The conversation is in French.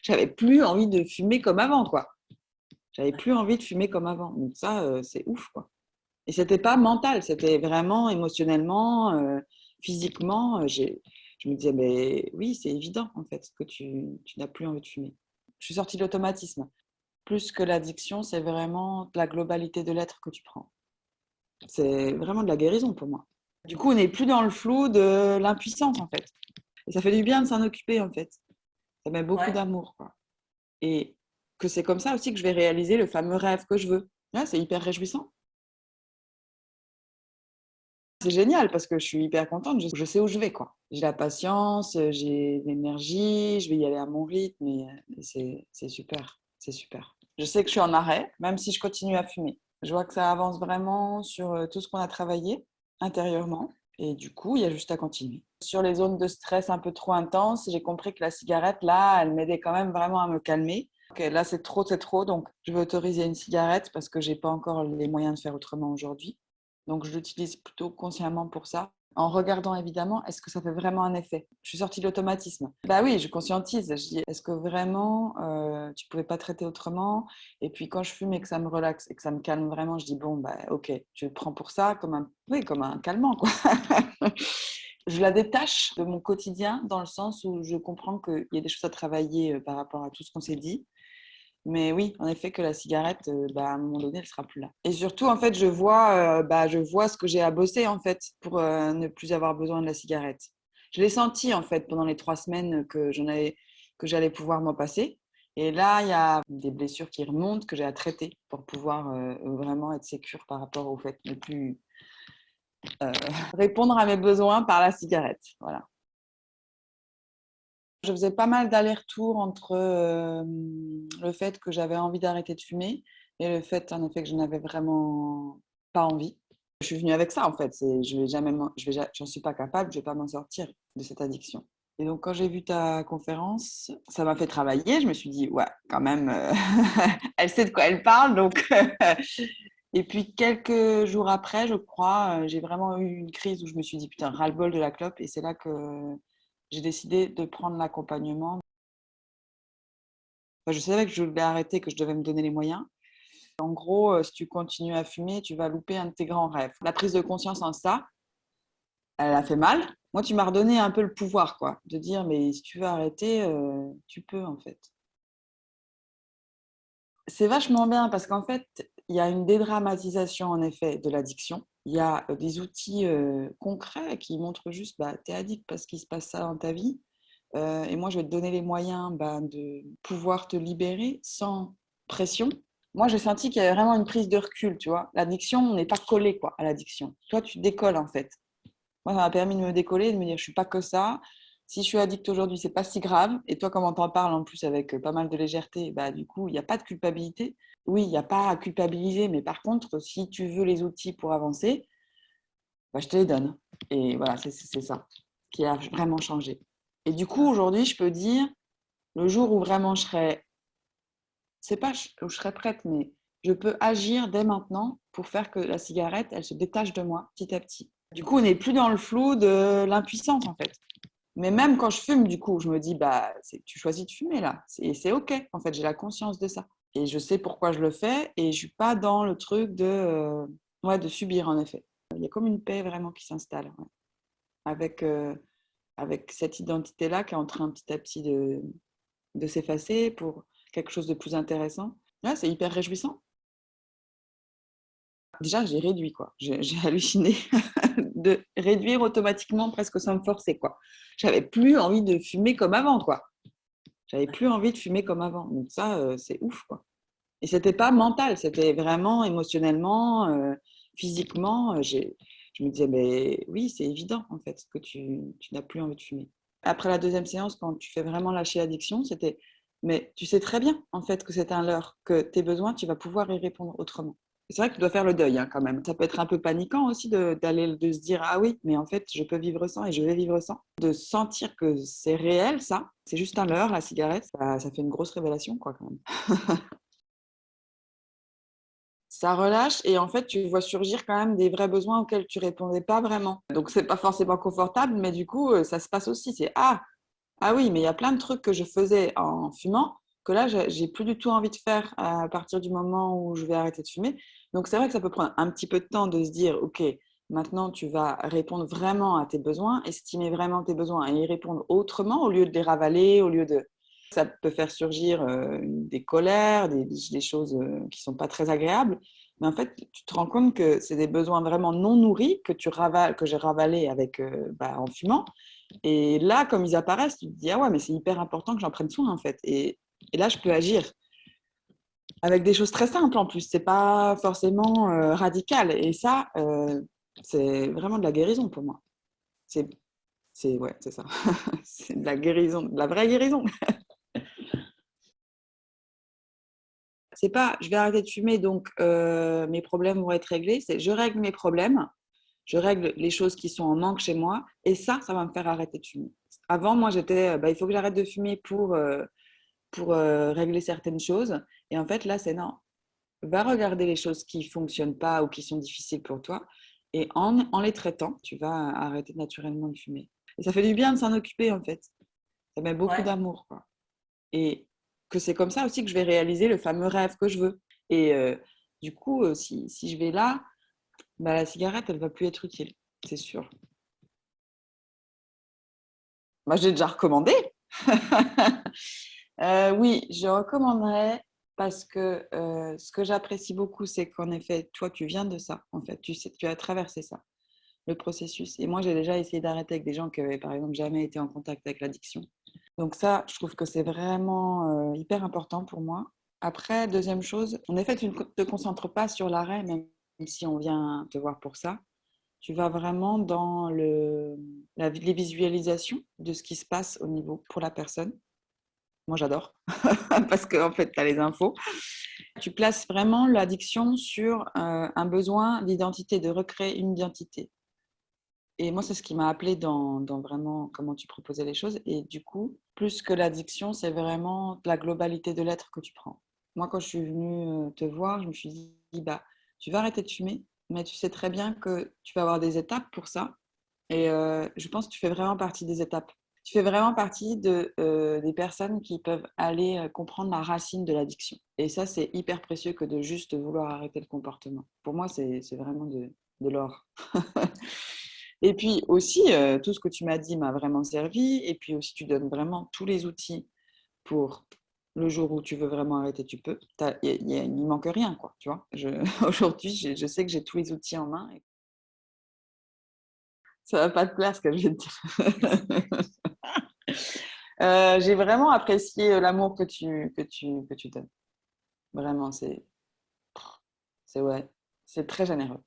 J'avais plus envie de fumer comme avant, quoi. J'avais plus envie de fumer comme avant. Donc ça, c'est ouf, quoi. Et c'était pas mental, c'était vraiment émotionnellement, physiquement. Je me disais, mais oui, c'est évident, en fait, que tu n'as plus envie de fumer. Je suis sortie de l'automatisme. Plus que l'addiction, c'est vraiment la globalité de l'être que tu prends. C'est vraiment de la guérison pour moi. Du coup, on n'est plus dans le flou de l'impuissance, en fait. Et ça fait du bien de s'en occuper, en fait. Ça met beaucoup Ouais. d'amour, quoi. Et que c'est comme ça aussi que je vais réaliser le fameux rêve que je veux. Ouais, c'est hyper réjouissant. C'est génial parce que je suis hyper contente, je sais où je vais, quoi. J'ai la patience, j'ai l'énergie, je vais y aller à mon rythme et c'est super, c'est super. Je sais que je suis en arrêt, même si je continue à fumer. Je vois que ça avance vraiment sur tout ce qu'on a travaillé intérieurement et du coup, il y a juste à continuer. Sur les zones de stress un peu trop intenses, j'ai compris que la cigarette, là, elle m'aidait quand même vraiment à me calmer. Ok, là, c'est trop, donc je vais autoriser une cigarette parce que j'ai pas encore les moyens de faire autrement aujourd'hui. Donc, je l'utilise plutôt consciemment pour ça, en regardant évidemment, est-ce que ça fait vraiment un effet? Je suis sortie de l'automatisme. Bah oui, je conscientise. Je dis, est-ce que vraiment tu pouvais pas traiter autrement? Et puis quand je fume et que ça me relaxe et que ça me calme vraiment, je dis, bon, bah ok, tu le prends pour ça comme un, oui, comme un calmant, quoi. Je la détache de mon quotidien dans le sens où je comprends qu'il y a des choses à travailler par rapport à tout ce qu'on s'est dit. Mais oui, en effet, que la cigarette, bah, à un moment donné, elle sera plus là. Et surtout, en fait, je vois ce que j'ai à bosser, en fait, pour ne plus avoir besoin de la cigarette. Je l'ai senti, en fait, pendant les 3 semaines que j'allais pouvoir m'en passer. Et là, il y a des blessures qui remontent que j'ai à traiter pour pouvoir vraiment être sécure par rapport au fait de ne plus euh, répondre à mes besoins par la cigarette. Voilà. Je faisais pas mal d'allers-retours entre le fait que j'avais envie d'arrêter de fumer et le fait, en effet, que je n'avais vraiment pas envie. Je suis venue avec ça, en fait. Je vais jamais, j'en suis pas capable, je vais pas m'en sortir de cette addiction. Et donc, quand j'ai vu ta conférence, ça m'a fait travailler. Je me suis dit, ouais, quand même, elle sait de quoi elle parle. Donc, et puis, quelques jours après, je crois, j'ai vraiment eu une crise où je me suis dit, putain, ras-le-bol de la clope. Et c'est là que j'ai décidé de prendre l'accompagnement. Enfin, je savais que je devais arrêter, que je devais me donner les moyens. En gros, si tu continues à fumer, tu vas louper un de tes grands rêves. La prise de conscience en ça, elle a fait mal. Moi, tu m'as redonné un peu le pouvoir, quoi, de dire, mais si tu veux arrêter, tu peux, en fait. C'est vachement bien parce qu'en fait, il y a une dédramatisation, en effet, de l'addiction. Il y a des outils concrets qui montrent juste, bah, tu es addict parce qu'il se passe ça dans ta vie. Et moi, je vais te donner les moyens bah, de pouvoir te libérer sans pression. Moi, j'ai senti qu'il y avait vraiment une prise de recul, tu vois. L'addiction, on n'est pas collé quoi, à l'addiction. Toi, tu décolles en fait. Moi, ça m'a permis de me décoller et de me dire, je suis pas que ça. Si je suis addict aujourd'hui, c'est pas si grave. Et toi, comme on t'en parle en plus avec pas mal de légèreté, bah, du coup, il n'y a pas de culpabilité. Oui, il n'y a pas à culpabiliser, mais par contre, si tu veux les outils pour avancer, bah, je te les donne. Et voilà, c'est ça qui a vraiment changé. Et du coup, aujourd'hui, je peux dire, le jour où vraiment je serai, c'est pas où je serai prête, mais je peux agir dès maintenant pour faire que la cigarette, elle se détache de moi petit à petit. Du coup, on n'est plus dans le flou de l'impuissance, en fait. Mais même quand je fume, du coup, je me dis, bah, tu choisis de fumer là. C'est OK. En fait, j'ai la conscience de ça. Et je sais pourquoi je le fais. Et je suis pas dans le truc ouais, de subir, en effet. Il y a comme une paix vraiment qui s'installe. Ouais. Avec, avec cette identité-là qui est en train petit à petit de s'effacer pour quelque chose de plus intéressant. Ouais, c'est hyper réjouissant. Déjà, j'ai réduit, quoi. J'ai halluciné de réduire automatiquement presque sans me forcer, quoi. J'avais plus envie de fumer comme avant, quoi. J'avais plus envie de fumer comme avant. Donc ça, c'est ouf, quoi. Et c'était pas mental, c'était vraiment émotionnellement, physiquement. Je me disais, mais oui, c'est évident, en fait, que tu n'as plus envie de fumer. Après la deuxième séance, quand tu fais vraiment lâcher l'addiction, c'était, mais tu sais très bien, en fait, que c'est un leurre, que tes besoins, tu vas pouvoir y répondre autrement. C'est vrai que tu dois faire le deuil, hein, quand même. Ça peut être un peu paniquant aussi de se dire, ah oui, mais en fait, je peux vivre sans et je vais vivre sans. De sentir que c'est réel, ça, c'est juste un leurre, la cigarette, ça fait une grosse révélation, quoi, quand même. Ça relâche et en fait, tu vois surgir quand même des vrais besoins auxquels tu répondais pas vraiment. Donc, c'est pas forcément confortable, mais du coup, ça se passe aussi. C'est, ah, Ah oui, mais il y a plein de trucs que je faisais en fumant que là, j'ai plus du tout envie de faire à partir du moment où je vais arrêter de fumer. Donc c'est vrai que ça peut prendre un petit peu de temps de se dire, OK, maintenant tu vas répondre vraiment à tes besoins, estimer vraiment tes besoins et y répondre autrement au lieu de les ravaler, au lieu de... Ça peut faire surgir des colères, des choses qui sont pas très agréables. Mais en fait, tu te rends compte que c'est des besoins vraiment non nourris que tu ravales, que j'ai ravalés avec, en fumant. Et là, comme ils apparaissent, tu te dis, ah ouais, mais c'est hyper important que j'en prenne soin, en fait. Et là, je peux agir avec des choses très simples en plus. C'est pas forcément radical. Et ça, c'est vraiment de la guérison pour moi. C'est, ouais, c'est ça. C'est de la guérison, de la vraie guérison. C'est pas, je vais arrêter de fumer, donc mes problèmes vont être réglés. C'est, je règle mes problèmes, je règle les choses qui sont en manque chez moi, et ça va me faire arrêter de fumer. Avant, moi, j'étais, il faut que j'arrête de fumer pour régler certaines choses. Et en fait, là, c'est non. Va regarder les choses qui ne fonctionnent pas ou qui sont difficiles pour toi. Et en les traitant, tu vas arrêter naturellement de fumer. Et ça fait du bien de s'en occuper, en fait. Ça met beaucoup Ouais. d'amour, quoi. Et que c'est comme ça aussi que je vais réaliser le fameux rêve que je veux. Et du coup, si je vais là, bah, la cigarette, elle ne va plus être utile, c'est sûr. Moi, j'ai déjà recommandé. Oui, je recommanderais parce que ce que j'apprécie beaucoup, c'est qu'en effet, toi, tu viens de ça. En fait, tu sais, tu as traversé ça, le processus. Et moi, j'ai déjà essayé d'arrêter avec des gens qui avaient, par exemple, jamais été en contact avec l'addiction. Donc ça, je trouve que c'est vraiment hyper important pour moi. Après, deuxième chose, en effet, tu ne te concentres pas sur l'arrêt, même si on vient te voir pour ça. Tu vas vraiment dans les visualisations de ce qui se passe au niveau pour la personne. Moi, j'adore parce qu'en fait, tu as les infos. Tu places vraiment l'addiction sur un besoin d'identité, de recréer une identité. Et moi, c'est ce qui m'a appelé dans vraiment comment tu proposais les choses. Et du coup, plus que l'addiction, c'est vraiment la globalité de l'être que tu prends. Moi, quand je suis venue te voir, je me suis dit, bah, tu vas arrêter de fumer, mais tu sais très bien que tu vas avoir des étapes pour ça. Et je pense que tu fais vraiment partie des étapes. Tu fais vraiment partie des personnes qui peuvent aller comprendre la racine de l'addiction. Et ça, c'est hyper précieux que de juste vouloir arrêter le comportement. Pour moi, c'est vraiment de l'or. Et puis aussi, tout ce que tu m'as dit m'a vraiment servi. Et puis aussi, tu donnes vraiment tous les outils pour le jour où tu veux vraiment arrêter, tu peux. Il n'y manque rien, quoi. Tu vois, aujourd'hui, je sais que j'ai tous les outils en main. Et ça va pas te plaire ce que je vais te dire. J'ai vraiment apprécié l'amour que tu donnes. Vraiment, c'est ouais, c'est très généreux.